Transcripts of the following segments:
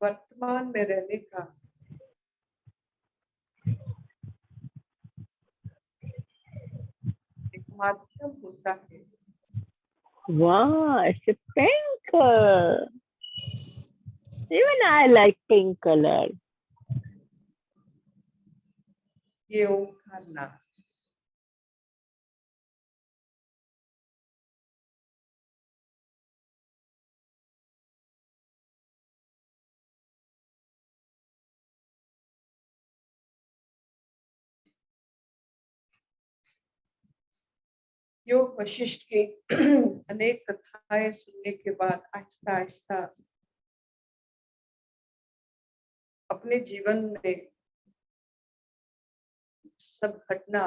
वर्तमान में रहने का एक माध्यम होता है। Wow, it's a pink color. Even I like pink color. ये ओम का नाम योग वशिष्ठ के अनेक कथाएं सुनने के बाद आहिस्ता आहिस्ता अपने जीवन में सब घटना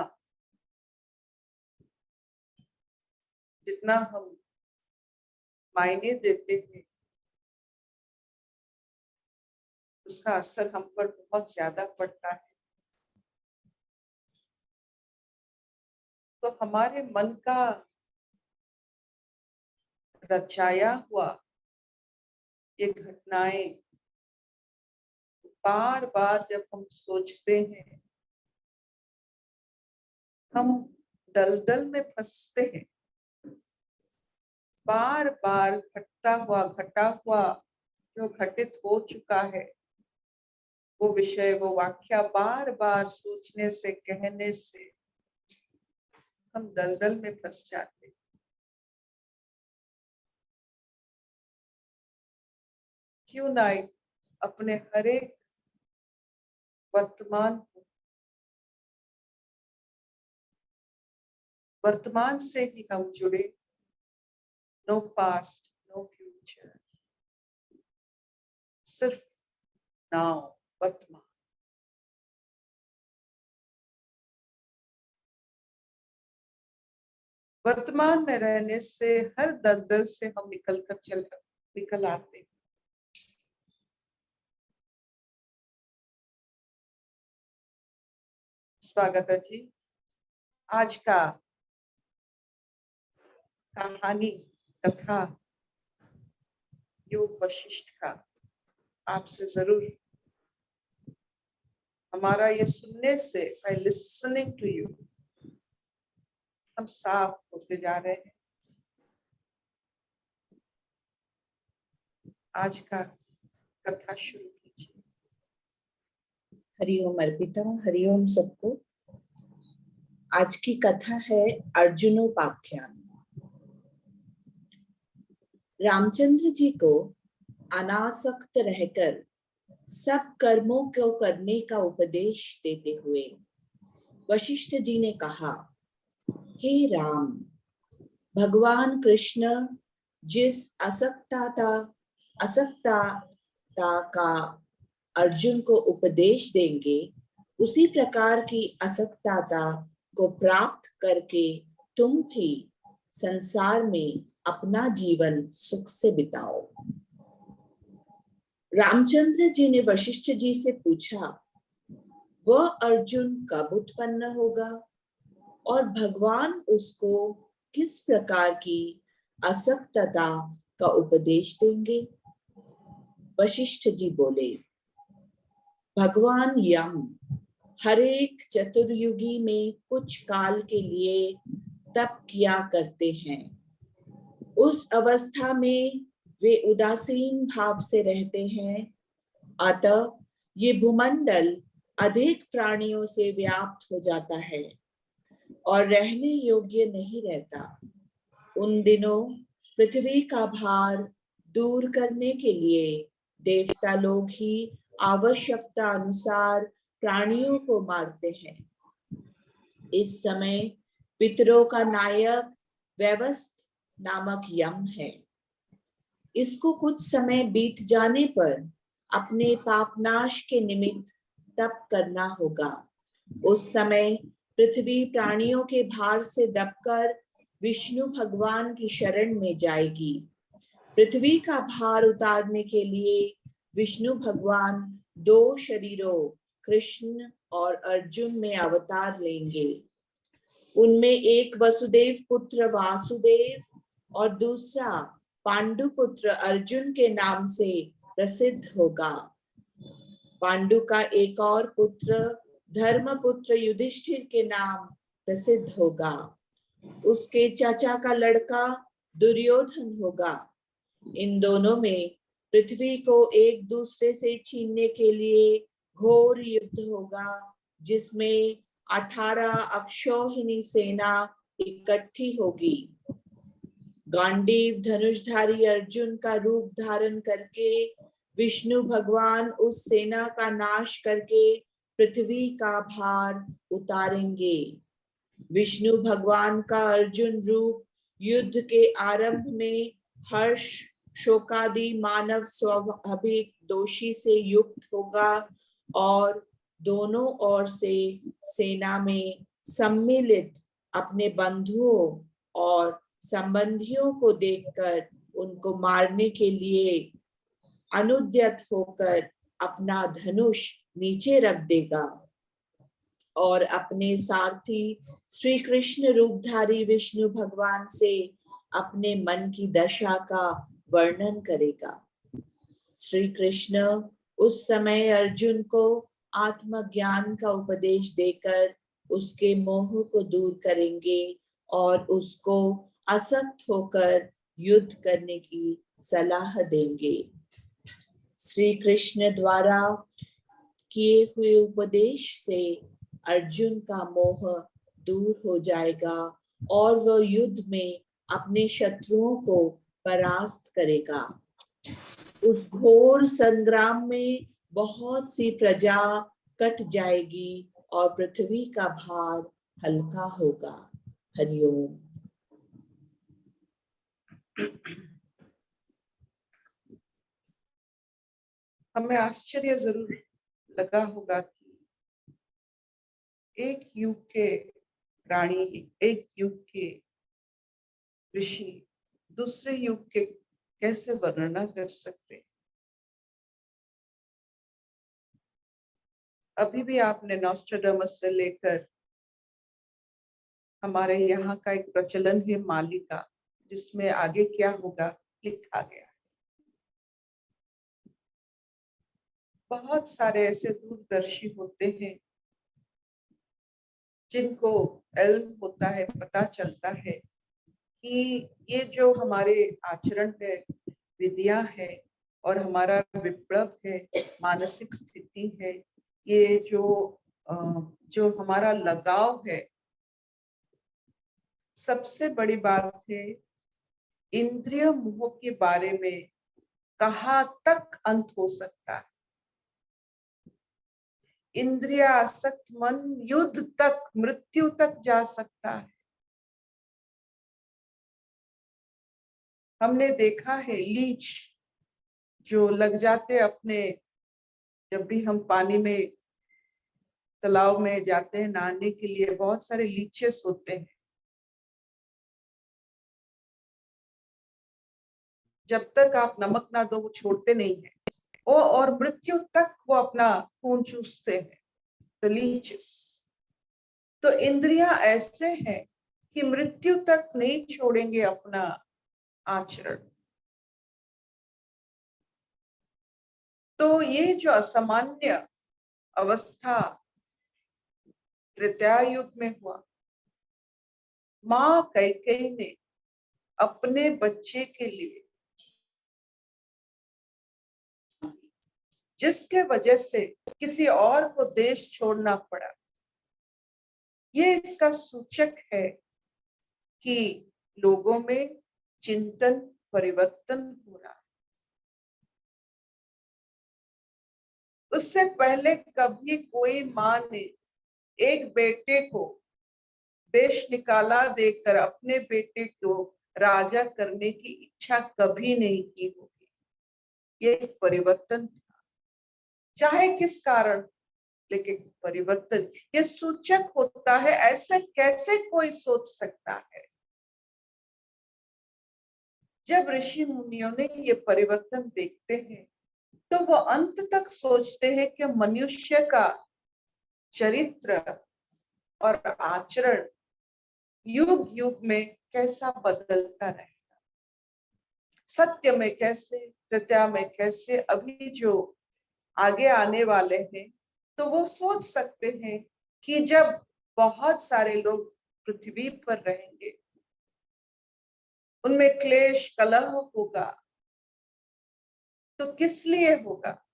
जितना हम मायने देते हैं उसका असर हम पर बहुत ज्यादा पड़ता है। तो हमारे मन का रचाया हुआ ये घटनाएं बार बार जब हम सोचते हैं हम दलदल में फंसते हैं। बार बार घटा हुआ जो घटित हो चुका है वो विषय वो वाक्य बार बार सोचने से कहने से हम दलदल में फंस जाते हैं। क्यों ना अपने हर एक वर्तमान से ही हम जुड़े। नो पास्ट नो फ्यूचर, सिर्फ नाउ, वर्तमान। वर्तमान में रहने से हर दलदल से हम निकल आते हैं। स्वागत है जी। आज का कहानी कथा योग वशिष्ठ का आपसे जरूर हमारा ये सुनने से by listening to you हम साफ होते जा रहे हैं। आज का कथा शुरू कीजिए। हरिओम अर्पिता, हरिओम सबको। आज की कथा है अर्जुनोपाख्यान। रामचंद्र जी को अनासक्त रहकर सब कर्मों को करने का उपदेश देते हुए वशिष्ठ जी ने कहा, हे राम, भगवान कृष्ण जिस असक्तता का अर्जुन को उपदेश देंगे उसी प्रकार की असक्तता को प्राप्त करके तुम भी संसार में अपना जीवन सुख से बिताओ। रामचंद्र जी ने वशिष्ठ जी से पूछा, वह अर्जुन कब उत्पन्न होगा और भगवान उसको किस प्रकार की असक्तता का उपदेश देंगे? वशिष्ठ जी बोले, भगवान यम हर एक चतुर्युगी में कुछ काल के लिए तप किया करते हैं। उस अवस्था में वे उदासीन भाव से रहते हैं। अतः ये भूमंडल अधिक प्राणियों से व्याप्त हो जाता है और रहने योग्य नहीं रहता। उन दिनों पृथ्वी का भार दूर करने के लिए देवता लोग ही आवश्यकता अनुसार प्राणियों को मारते हैं। इस समय पितरों का नायक व्यवस्थ नामक यम है। इसको कुछ समय बीत जाने पर अपने पापनाश के निमित्त तप करना होगा। उस समय पृथ्वी प्राणियों के भार से दबकर विष्णु भगवान की शरण में जाएगी। पृथ्वी का भार उतारने के लिए विष्णु भगवान दो शरीरों कृष्ण और अर्जुन में अवतार लेंगे। उनमें एक वसुदेव पुत्र वासुदेव और दूसरा पांडु पुत्र अर्जुन के नाम से प्रसिद्ध होगा। पांडु का एक और पुत्र धर्मपुत्र युधिष्ठिर के नाम प्रसिद्ध होगा। उसके चाचा का लड़का दुर्योधन होगा। इन दोनों में पृथ्वी को एक दूसरे से छीनने के लिए घोर युद्ध होगा, जिसमें 18 अक्षौहिणी सेना इकट्ठी होगी। गांडीव धनुषधारी अर्जुन का रूप धारण करके विष्णु भगवान उस सेना का नाश करके पृथ्वी का भार उतारेंगे। विष्णु भगवान का अर्जुन रूप युद्ध के आरंभ में हर्ष शोकादि मानव स्वाभाविक दोषी से युक्त होगा और दोनों ओर से सेना में सम्मिलित अपने बंधुओं और संबंधियों को देखकर उनको मारने के लिए अनुद्यत होकर अपना धनुष नीचे रख देगा और अपने सारथी श्री कृष्ण रूपधारी विष्णु भगवान से अपने मन की दशा का वर्णन करेगा। श्री कृष्ण उस समय अर्जुन को आत्मज्ञान का उपदेश देकर उसके मोह को दूर करेंगे और उसको असक्त होकर युद्ध करने की सलाह देंगे। श्री कृष्ण द्वारा किए हुए उपदेश से अर्जुन का मोह दूर हो जाएगा और वह युद्ध में अपने शत्रुओं को परास्त करेगा। उस घोर संग्राम में बहुत सी प्रजा कट जाएगी और पृथ्वी का भार हल्का होगा। हरिओम। हमें आश्चर्य जरूर लगा होगा कि एक युग के प्राणी, एक युग के ऋषि दूसरे युग के कैसे वर्णना कर सकते। अभी भी आपने नॉस्ट्राडामस से लेकर हमारे यहाँ का एक प्रचलन है मालिका, जिसमें आगे क्या होगा लिखा गया। बहुत सारे ऐसे दूरदर्शी होते हैं जिनको इल्म होता है, पता चलता है कि ये जो हमारे आचरण है, विधियां है और हमारा विप्लव है, मानसिक स्थिति है, ये जो हमारा लगाव है, सबसे बड़ी बात है इंद्रिय मोह के बारे में कहाँ तक अंत हो सकता है। इंद्रिया आसक्त मन युद्ध तक, मृत्यु तक जा सकता है। हमने देखा है लीच जो लग जाते अपने, जब भी हम पानी में तालाब में जाते हैं नहाने के लिए, बहुत सारे लीचेस होते हैं। जब तक आप नमक ना दो वो छोड़ते नहीं है, वो और मृत्यु तक वो अपना खून चूसते हैं, the leeches। तो इंद्रियां ऐसे हैं कि मृत्यु तक नहीं छोड़ेंगे अपना आचरण। तो ये जो असामान्य अवस्था त्रेता युग में हुआ, माँ कैकेयी ने अपने बच्चे के लिए, जिसके वजह से किसी और को देश छोड़ना पड़ा, ये इसका सूचक है कि लोगों में चिंतन परिवर्तन हो रहा है। उससे पहले कभी कोई माँ ने एक बेटे को देश निकाला देकर अपने बेटे को राजा करने की इच्छा कभी नहीं की होगी। ये एक परिवर्तन था, चाहे किस कारण, लेकिन परिवर्तन ये सूचक होता है। ऐसे कैसे कोई सोच सकता है? जब ऋषि मुनियों ने ये परिवर्तन देखते हैं तो वो अंत तक सोचते हैं कि मनुष्य का चरित्र और आचरण युग युग में कैसा बदलता रहेगा। सत्य में कैसे, तृतीया में कैसे, अभी जो आगे आने वाले हैं, तो वो सोच सकते हैं कि जब बहुत सारे लोग पृथ्वी पर रहेंगे, उनमें क्लेश कलह होगा, तो किस लिए होगा?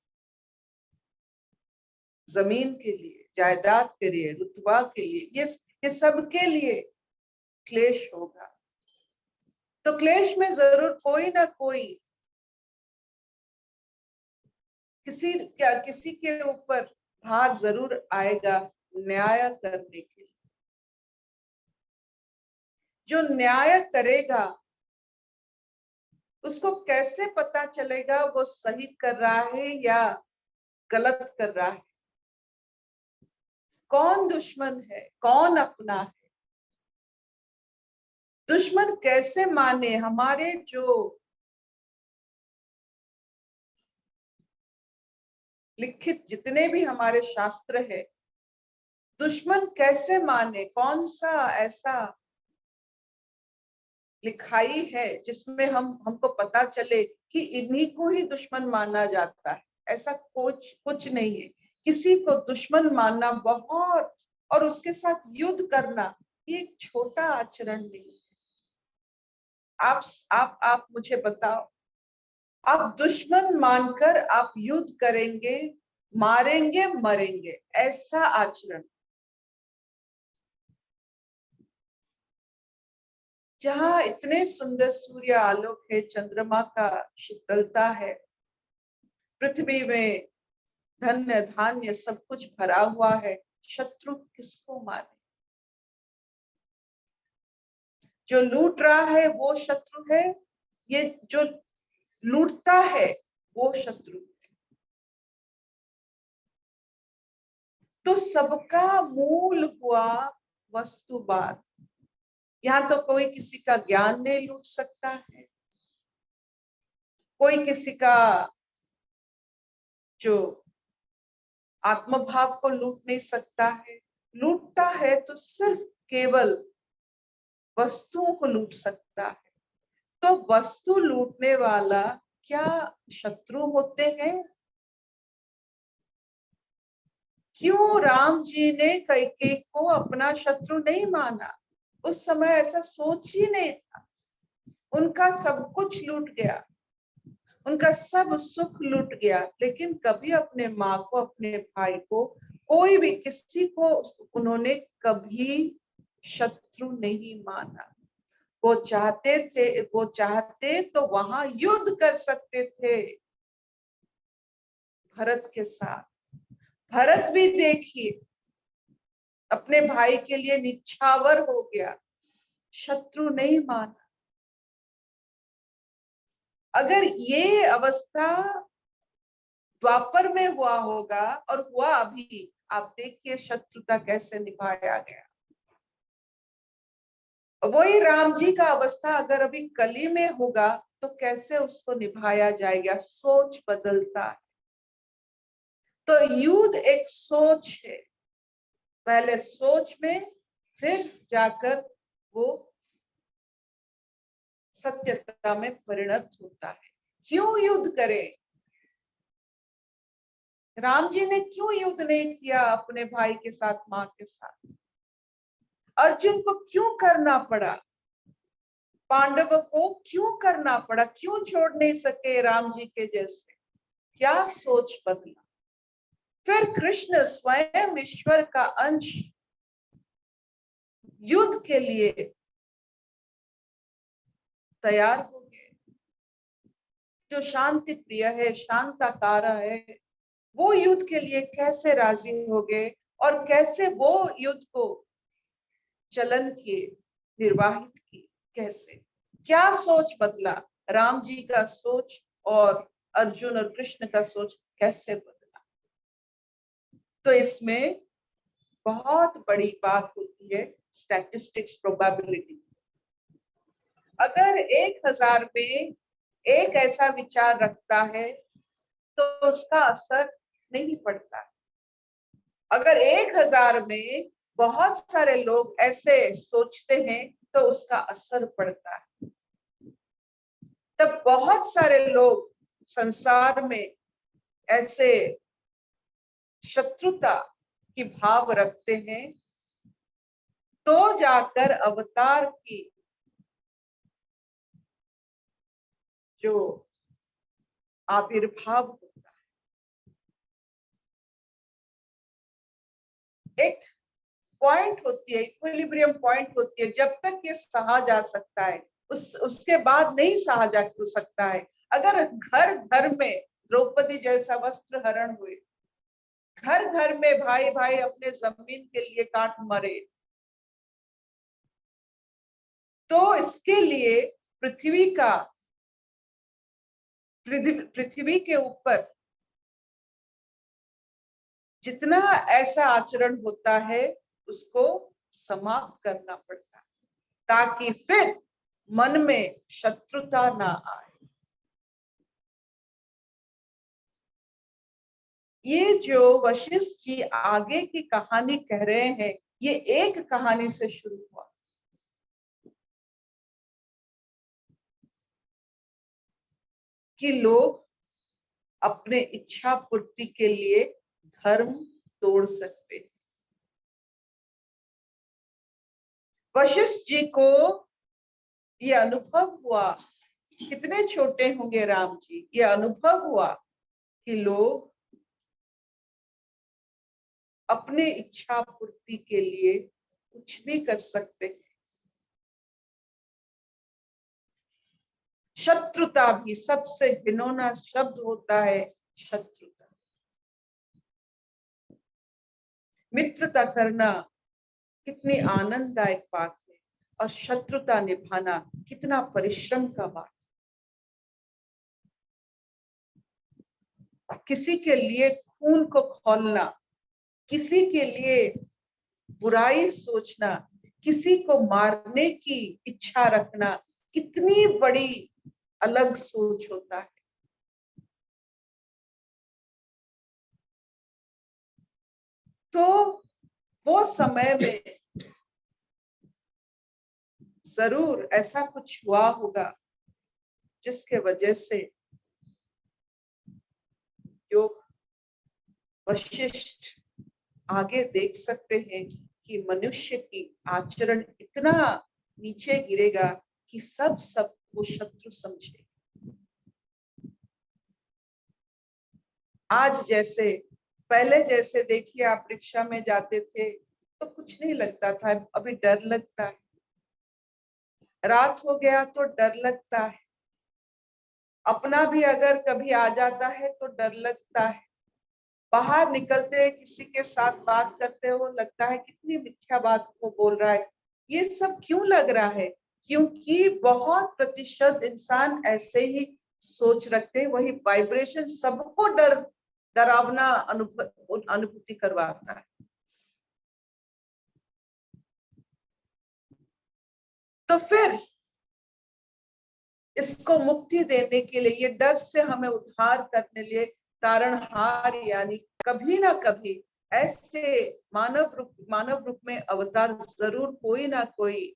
जमीन के लिए, जायदाद के लिए, रुतबा के लिए, ये सब के लिए क्लेश होगा। तो क्लेश में जरूर कोई ना कोई किसी के ऊपर भार जरूर आएगा न्याय करने के लिए। जो न्याय करेगा उसको कैसे पता चलेगा वो सही कर रहा है या गलत कर रहा है? कौन दुश्मन है, कौन अपना है? दुश्मन कैसे माने? हमारे जो लिखित जितने भी हमारे शास्त्र है, दुश्मन कैसे माने? कौन सा ऐसा लिखाई है जिसमें हमको पता चले कि इन्हीं को ही दुश्मन माना जाता है? ऐसा कुछ नहीं है। किसी को दुश्मन मानना बहुत, और उसके साथ युद्ध करना, ये एक छोटा आचरण नहीं है। आप मुझे बताओ, आप दुश्मन मानकर आप युद्ध करेंगे, मारेंगे, मरेंगे, ऐसा आचरण। जहाँ इतने सुंदर सूर्य आलोक है, चंद्रमा का शीतलता है, पृथ्वी में धन्य धान्य सब कुछ भरा हुआ है, शत्रु किसको मारे? जो लूट रहा है वो शत्रु है, ये जो लूटता है वो शत्रु है। तो सबका मूल हुआ वस्तुवाद। यहाँ तो कोई किसी का ज्ञान नहीं लूट सकता है, कोई किसी का जो आत्मभाव को लूट नहीं सकता है। लूटता है तो सिर्फ केवल वस्तुओं को लूट सकता है। तो वस्तु लूटने वाला क्या शत्रु होते हैं? क्यों राम जी ने कैकेयी को अपना शत्रु नहीं माना? उस समय ऐसा सोच ही नहीं था। उनका सब कुछ लूट गया, उनका सब सुख लूट गया, लेकिन कभी अपने माँ को, अपने भाई को, कोई भी किसी को उन्होंने कभी शत्रु नहीं माना। वो चाहते तो वहां युद्ध कर सकते थे भरत के साथ। भरत भी देखिए अपने भाई के लिए निछावर हो गया, शत्रु नहीं माना। अगर ये अवस्था द्वापर में हुआ होगा और हुआ अभी, आप देखिए शत्रुता कैसे निभाया गया। वही राम जी का अवस्था अगर अभी कली में होगा तो कैसे उसको निभाया जाएगा? सोच बदलता है। तो युद्ध एक सोच है, पहले सोच में फिर जाकर वो सत्यता में परिणत होता है। क्यों युद्ध करें? राम जी ने क्यों युद्ध नहीं किया अपने भाई के साथ, मां के साथ? अर्जुन को क्यों करना पड़ा? पांडवों को क्यों करना पड़ा? क्यों छोड़ नहीं सके राम जी के जैसे? क्या सोच बदला? फिर कृष्ण स्वयं ईश्वर का अंश युद्ध के लिए तैयार हो गए। जो शांति प्रिय है, शांताकार है, वो युद्ध के लिए कैसे राजी हो गए और कैसे वो युद्ध को चलन किए, निर्वाहित किए? कैसे, क्या सोच बदला? राम जी का सोच और अर्जुन और कृष्ण का सोच कैसे बदला? तो इसमें बहुत बड़ी बात होती है स्टैटिस्टिक्स, प्रोबेबिलिटी। अगर 1000 में एक ऐसा विचार रखता है तो उसका असर नहीं पड़ता। अगर 1000 में बहुत सारे लोग ऐसे सोचते हैं तो उसका असर पड़ता है। तब बहुत सारे लोग संसार में ऐसे शत्रुता की भाव रखते हैं, तो जाकर अवतार की जो आविर्भाव होता है, एक पॉइंट होती है, इक्विलिब्रियम पॉइंट होती है, जब तक ये सहा जा सकता है उसके बाद नहीं सहा जा सकता है। अगर घर घर में द्रौपदी जैसा वस्त्र हरण हुए, घर घर में भाई भाई अपने जमीन के लिए काट मरे, तो इसके लिए पृथ्वी के ऊपर जितना ऐसा आचरण होता है उसको समाप्त करना पड़ता है, ताकि फिर मन में शत्रुता ना आए। ये जो वशिष्ठ जी आगे की कहानी कह रहे हैं, ये एक कहानी से शुरू हुआ। कि लोग अपने इच्छा पूर्ति के लिए धर्म तोड़ सकते हैं। वशिष्ठ जी को ये अनुभव हुआ, कितने छोटे होंगे राम जी, ये अनुभव हुआ कि लोग अपने इच्छा पूर्ति के लिए कुछ भी कर सकते हैं। शत्रुता भी सबसे घिनौना शब्द होता है, शत्रुता। मित्रता करना कितनी आनंददायक बात है, और शत्रुता निभाना कितना परिश्रम का बात है। किसी के लिए खून को खौलना, किसी के लिए बुराई सोचना, किसी को मारने की इच्छा रखना, कितनी बड़ी अलग सोच होता है। तो वो समय में जरूर ऐसा कुछ हुआ होगा जिसके वजह से योग वशिष्ठ आगे देख सकते हैं कि मनुष्य की आचरण इतना नीचे गिरेगा कि सब सबको शत्रु समझे। आज जैसे, पहले जैसे देखिए, आप रिक्शा में जाते थे तो कुछ नहीं लगता था, अभी डर लगता है। रात हो गया तो डर लगता है, अपना भी अगर कभी आ जाता है तो डर लगता है। बाहर निकलते किसी के साथ बात करते हो, लगता है कितनी मिथ्या बात को बोल रहा है। ये सब क्यों लग रहा है? क्योंकि बहुत प्रतिशत इंसान ऐसे ही सोच रखते हैं, वही वाइब्रेशन सबको डरावना अनुभूति करवाता है। तो फिर इसको मुक्ति देने के लिए, ये डर से हमें उद्धार करने लिए तारणहार यानी कभी ना कभी ऐसे मानव रूप में अवतार जरूर कोई ना कोई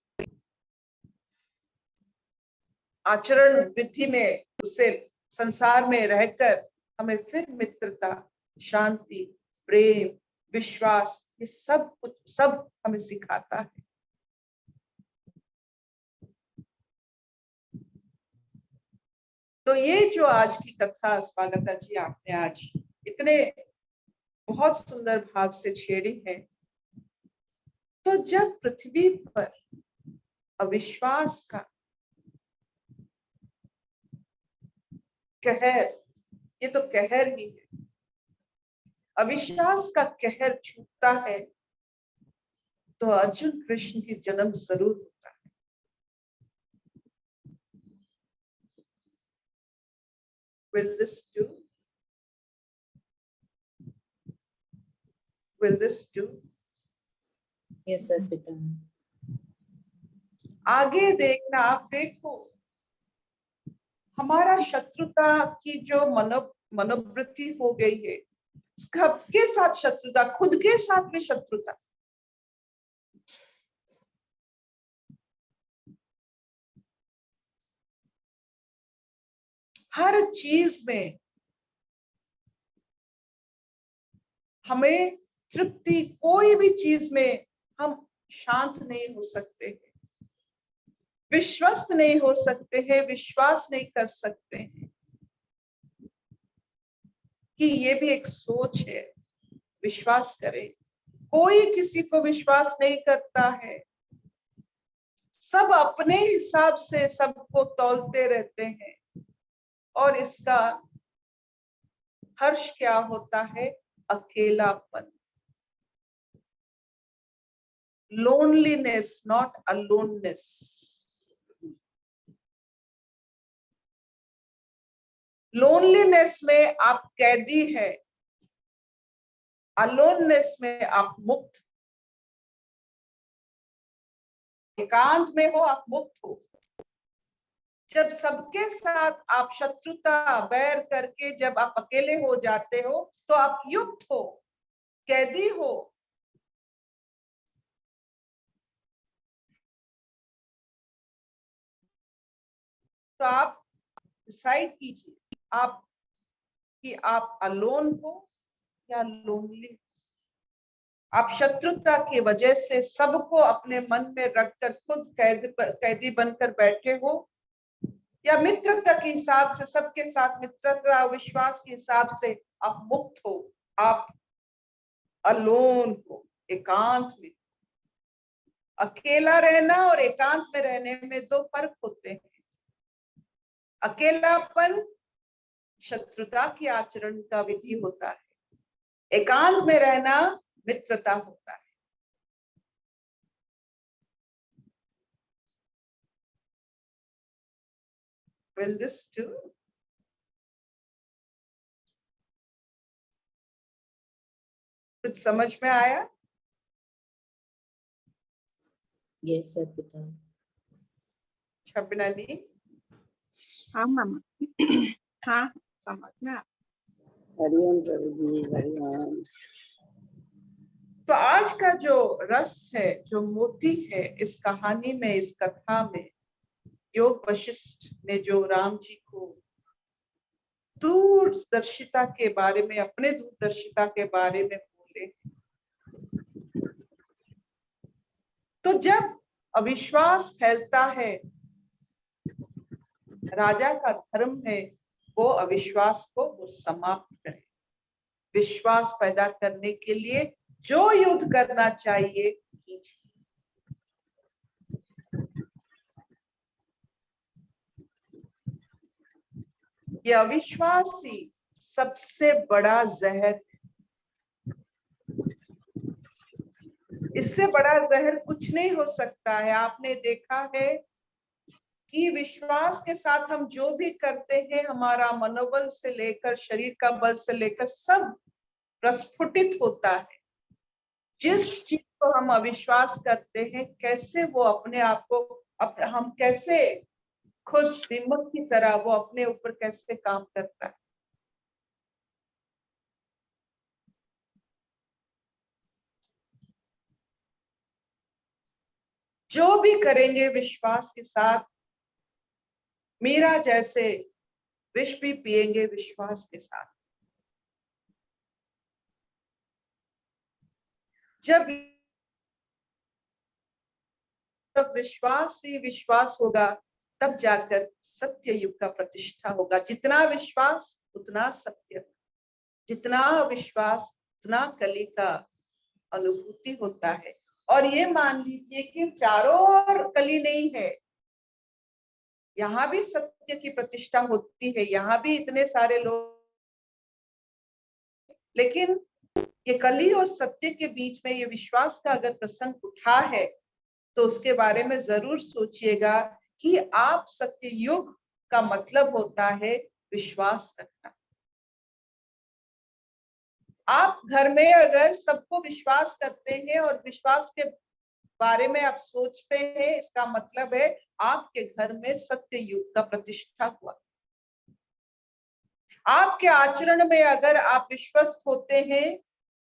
आचरण विधि में उसे संसार में रहकर हमें फिर मित्रता, शांति, प्रेम, विश्वास, ये सब कुछ सब हमें सिखाता है। तो ये जो आज की कथा स्वागता जी आपने आज इतने बहुत सुंदर भाव से छेड़ी है, तो जब पृथ्वी पर अविश्वास का कहर, ये तो कहर ही है, अविश्वास का कहर छूटता है तो अर्जुन कृष्ण की जन्म जरूर होता है। Will this do? Will this do? Yes, sir, पिता। आगे देखना, आप देखो हमारा शत्रुता की जो मनोवृत्ति हो गई है, सबके साथ शत्रुता, खुद के साथ भी शत्रुता। हर चीज में हमें तृप्ति, कोई भी चीज में हम शांत नहीं हो सकते हैं, विश्वस्त नहीं हो सकते हैं, विश्वास नहीं कर सकते हैं कि ये भी एक सोच है। विश्वास करें, कोई किसी को विश्वास नहीं करता है। सब अपने हिसाब से सबको तौलते रहते हैं, और इसका हर्ष क्या होता है? अकेलापन, लोनलीनेस, नॉट अलोननेस। लोनलीनेस में आप कैदी है, अलोननेस में आप मुक्त, एकांत में हो आप मुक्त हो। जब सबके साथ आप शत्रुता बैर करके जब आप अकेले हो जाते हो तो आप युक्त हो, कैदी हो। तो आप डिसाइड कीजिए आप कि आप अलोन हो या लोनली। आप शत्रुता की वजह से सबको अपने मन में रखकर खुद कैदी बनकर बैठे हो, या मित्रता के हिसाब से सबके साथ मित्रता विश्वास के हिसाब से आप मुक्त हो, आप अलोन हो, एकांत में। अकेला रहना और एकांत में रहने में दो फर्क होते हैं। अकेलापन शत्रुता की आचरण का विधि होता है, एकांत में रहना मित्रता होता है। Will this do? कुछ समझ में आया? यस सर पिता। छबिना दी? हाँ मामा। हाँ समझ में आ। हरिओम प्रभु जी, हरिओम। तो आज का जो रस है, जो मोती है इस कहानी में, इस कथा में, योग वशिष्ठ ने जो राम जी को दूरदर्शिता के बारे में, अपने दूरदर्शिता के बारे में बोले, तो जब अविश्वास फैलता है, राजा का धर्म है वो अविश्वास को वो समाप्त करे। विश्वास पैदा करने के लिए जो युद्ध करना चाहिए कीजिए। ये अविश्वास ही सबसे बड़ा जहर है। इससे बड़ा जहर कुछ नहीं हो सकता है। आपने देखा है कि विश्वास के साथ हम जो भी करते हैं, हमारा मनोबल से लेकर शरीर का बल से लेकर सब प्रस्फुटित होता है। जिस चीज को हम अविश्वास करते हैं, कैसे वो अपने आप को हम कैसे खुद दिमाग की तरह वो अपने ऊपर कैसे काम करता है। जो भी करेंगे विश्वास के साथ, मीरा जैसे विष भी पिएंगे विश्वास के साथ। जब विश्वास ही विश्वास होगा, तब जाकर सत्य युग का प्रतिष्ठा होगा। जितना विश्वास उतना सत्य, जितना विश्वास उतना कली का अनुभूति होता है। और ये मान लीजिए कि चारों ओर कली नहीं है, यहाँ भी सत्य की प्रतिष्ठा होती है, यहाँ भी इतने सारे लोग, लेकिन ये कली और सत्य के बीच में ये विश्वास का अगर प्रसंग उठा है तो उसके बारे में जरूर सोचिएगा कि आप सत्य युग का मतलब होता है विश्वास रखना। आप घर में अगर सबको विश्वास करते हैं और विश्वास के बारे में आप सोचते हैं, इसका मतलब है आपके घर में सत्य युग का प्रतिष्ठा हुआ। आपके आचरण में अगर आप विश्वस्त होते हैं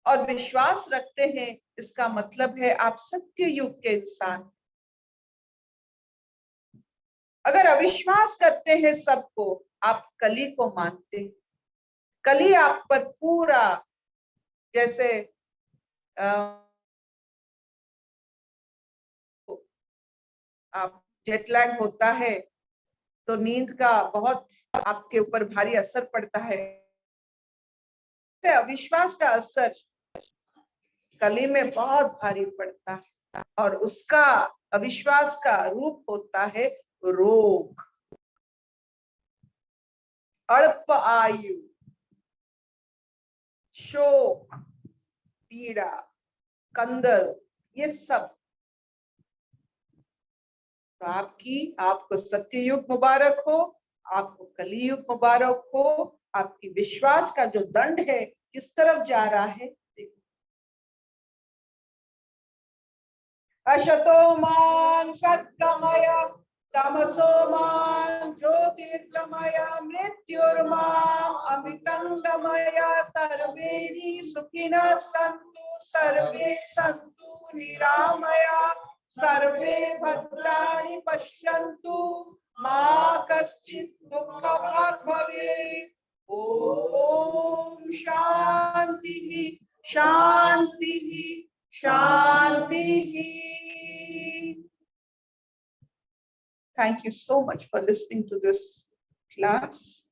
और विश्वास रखते हैं, इसका मतलब है आप सत्य युग के इंसान। अगर अविश्वास करते हैं सबको, आप कली को मानते हैं, कली आप पर पूरा जैसे आप जेट लैग होता है तो नींद का बहुत आपके ऊपर भारी असर पड़ता है, अविश्वास का असर कली में बहुत भारी पड़ता है और उसका अविश्वास का रूप होता है रोग, अल्प आयु, शोक, पीड़ा, कंदल, ये सब। तो आपको सत्ययुग मुबारक हो, आपको कलियुग मुबारक हो। आपकी विश्वास का जो दंड है किस तरफ जा रहा है, अशतो मान सत्कमय तमसो मान ज्योतिर्गमय मृत्युर्माम अमृतंगमय। सर्वे सुखिनः सन्तु सर्वे सन्तु निरामया सर्वे भद्राणि पश्यन्तु मा कश्चित् दुःखभाग् भवेत्। ओम शांति शांति शांति। Thank you so much for listening to this class.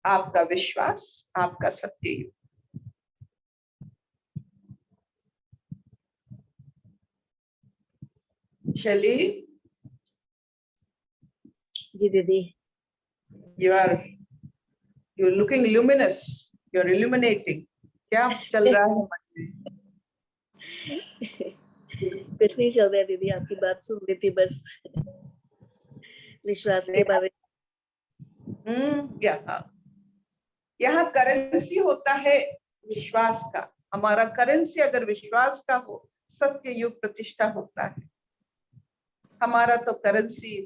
आपका विश्वास, आपका सत्ययुग। शैली, जी दीदी। you're looking luminous, you're illuminating. क्या चल रहा है मन में? कुछ नहीं चल रहा दीदी, आपकी बात सुन रही थी बस, विश्वास के बारे में। यहाँ करेंसी होता है विश्वास का। हमारा करेंसी अगर विश्वास का हो, सत्ययुग प्रतिष्ठा होता है। हमारा तो करेंसी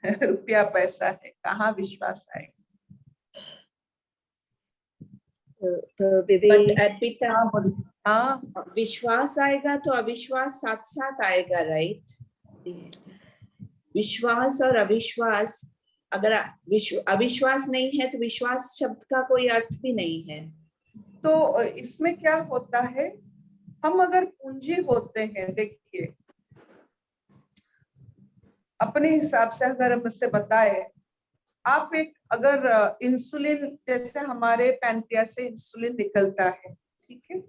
रुपया पैसा है, कहाँ विश्वास आएगा। तो दीदी अर्पिता, हाँ, विश्वास आएगा तो अविश्वास साथ साथ आएगा, राइट? विश्वास और अविश्वास, अगर अविश्वास नहीं है तो विश्वास शब्द का कोई अर्थ भी नहीं है। तो इसमें क्या होता है, हम अगर पूंजी होते हैं, देखिए अपने हिसाब से अगर हम इससे बताए, आप अगर इंसुलिन, जैसे हमारे पैनक्रियास से इंसुलिन निकलता है, ठीक है,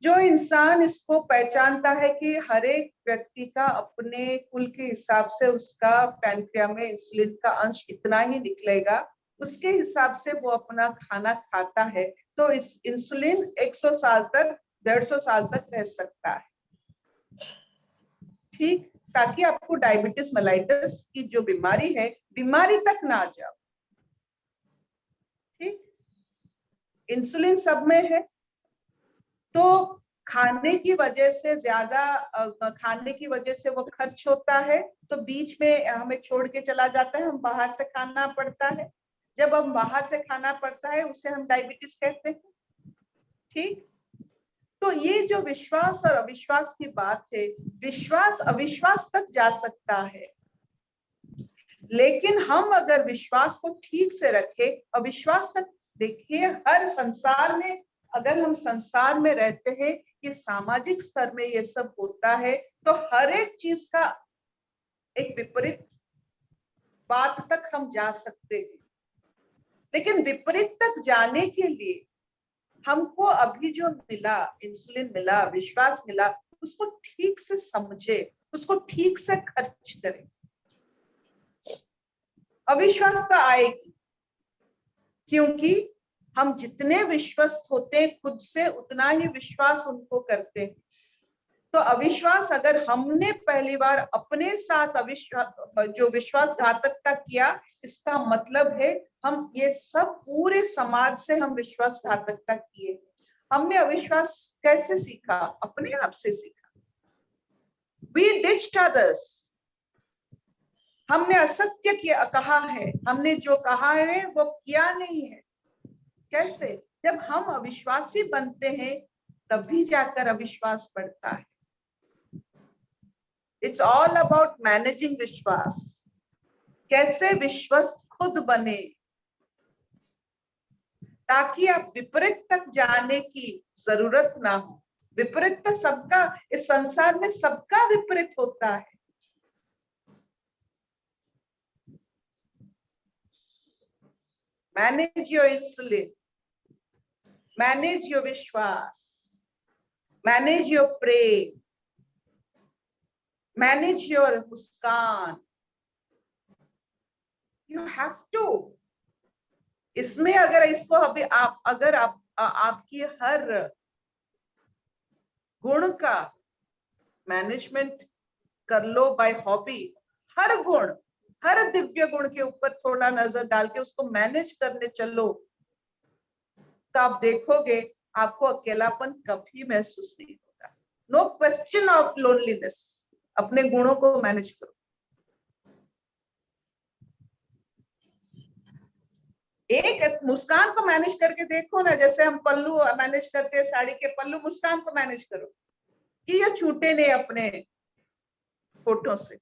जो इंसान इसको पहचानता है कि हर एक व्यक्ति का अपने कुल के हिसाब से उसका पैनक्रिया में इंसुलिन का अंश इतना ही निकलेगा, उसके हिसाब से वो अपना खाना खाता है, तो इस इंसुलिन 100 साल तक, 150 साल तक रह सकता है, ठीक, ताकि आपको डायबिटीज मेलाइटस की जो बीमारी है, बीमारी तक ना आ जाओ, ठीक। इंसुलिन सब में है, तो खाने की वजह से ज्यादा खाने की वजह से वो खर्च होता है, तो बीच में हमें छोड़ के चला जाता है, हम बाहर से खाना पड़ता है। जब हम बाहर से खाना पड़ता है उसे हम डायबिटीज कहते हैं, ठीक। तो ये जो विश्वास और अविश्वास की बात है, विश्वास अविश्वास तक जा सकता है, लेकिन हम अगर विश्वास को ठीक से रखें, अविश्वास तक, देखिए हर संसार में, अगर हम संसार में रहते हैं, ये सामाजिक स्तर में ये सब होता है, तो हर एक चीज का एक विपरीत बात तक हम जा सकते हैं, लेकिन विपरीत तक जाने के लिए हमको अभी जो मिला, इंसुलिन मिला, विश्वास मिला, उसको ठीक से समझे, उसको ठीक से खर्च करें। अविश्वास तो आएगी, क्योंकि हम जितने विश्वस्त होते हैं खुद से, उतना ही विश्वास उनको करते हैं। तो अविश्वास अगर हमने पहली बार अपने साथ जो विश्वासघातकता किया, इसका मतलब है हम ये सब पूरे समाज से हम विश्वासघातकता किए। हमने अविश्वास कैसे सीखा? अपने आप से सीखा। We ditched others. हमने असत्य किया, कहा है, हमने जो कहा है वो किया नहीं है। कैसे? जब हम अविश्वासी बनते हैं तभी जाकर अविश्वास बढ़ता है। इट्स ऑल अबाउट मैनेजिंग विश्वास। कैसे विश्वस्त खुद बने ताकि आप विपरीत तक जाने की जरूरत ना हो। विपरीत तो सबका, इस संसार में सबका विपरीत होता है। Manage your insulin, manage your विश्वास, मैनेज योर प्रेम, मैनेज योर मुस्कान। You have to. इसमें अगर इसको अभी आप अगर आप आपकी हर गुण का मैनेजमेंट कर लो बाय हॉबी, हर गुण, हर दिव्य गुण के ऊपर थोड़ा नजर डाल के उसको मैनेज करने चलो, तो आप देखोगे आपको अकेलापन कभी महसूस नहीं होगा। No question of loneliness. अपने गुणों को मैनेज करो। एक मुस्कान को मैनेज करके देखो ना, जैसे हम पल्लू मैनेज करते हैं, साड़ी के पल्लू, मुस्कान को मैनेज करो कि ये छूटे नहीं, अपने होठों से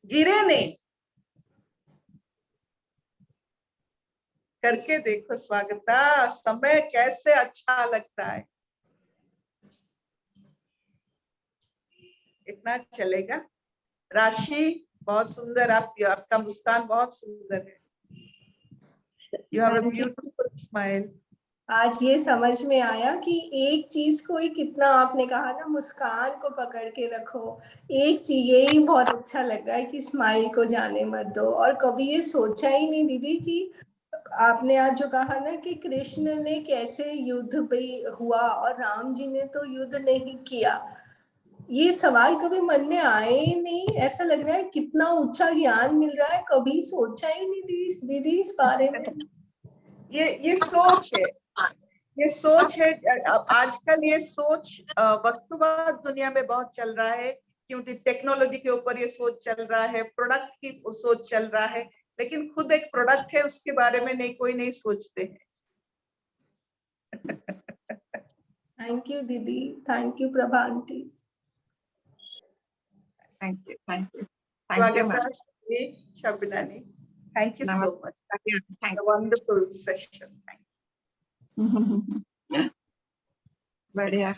गिरे नहीं। करके देखो स्वागता, समय कैसे अच्छा लगता है। इतना चलेगा। राशि बहुत सुंदर, आपका मुस्कान बहुत सुंदर है। You have a beautiful smile. आज ये समझ में आया कि एक चीज को ही कितना, आपने कहा ना मुस्कान को पकड़ के रखो, एक चीज यही बहुत अच्छा लग रहा है कि स्माइल को जाने मत दो। और कभी ये सोचा ही नहीं दीदी कि आपने आज जो कहा ना कि कृष्ण ने कैसे युद्ध भी हुआ और राम जी ने तो युद्ध नहीं किया, ये सवाल कभी मन में आए ही नहीं। ऐसा लग रहा है कितना ऊंचा ज्ञान मिल रहा है, कभी सोचा ही नहीं दीदी इस बारे में। ये सोच है, ये सोच है। आजकल ये सोच वस्तुवाद दुनिया में बहुत चल रहा है, क्योंकि टेक्नोलॉजी के ऊपर ये सोच चल रहा है, प्रोडक्ट की सोच चल रहा है, लेकिन खुद एक प्रोडक्ट है, उसके बारे में कोई नहीं सोचते हैं। थैंक यू दीदी, thank you Prabha aunty. Thank you, thank you, स्वागत है शबिनानी। Thank you so much. Thank A wonderful session. You. बढ़िया।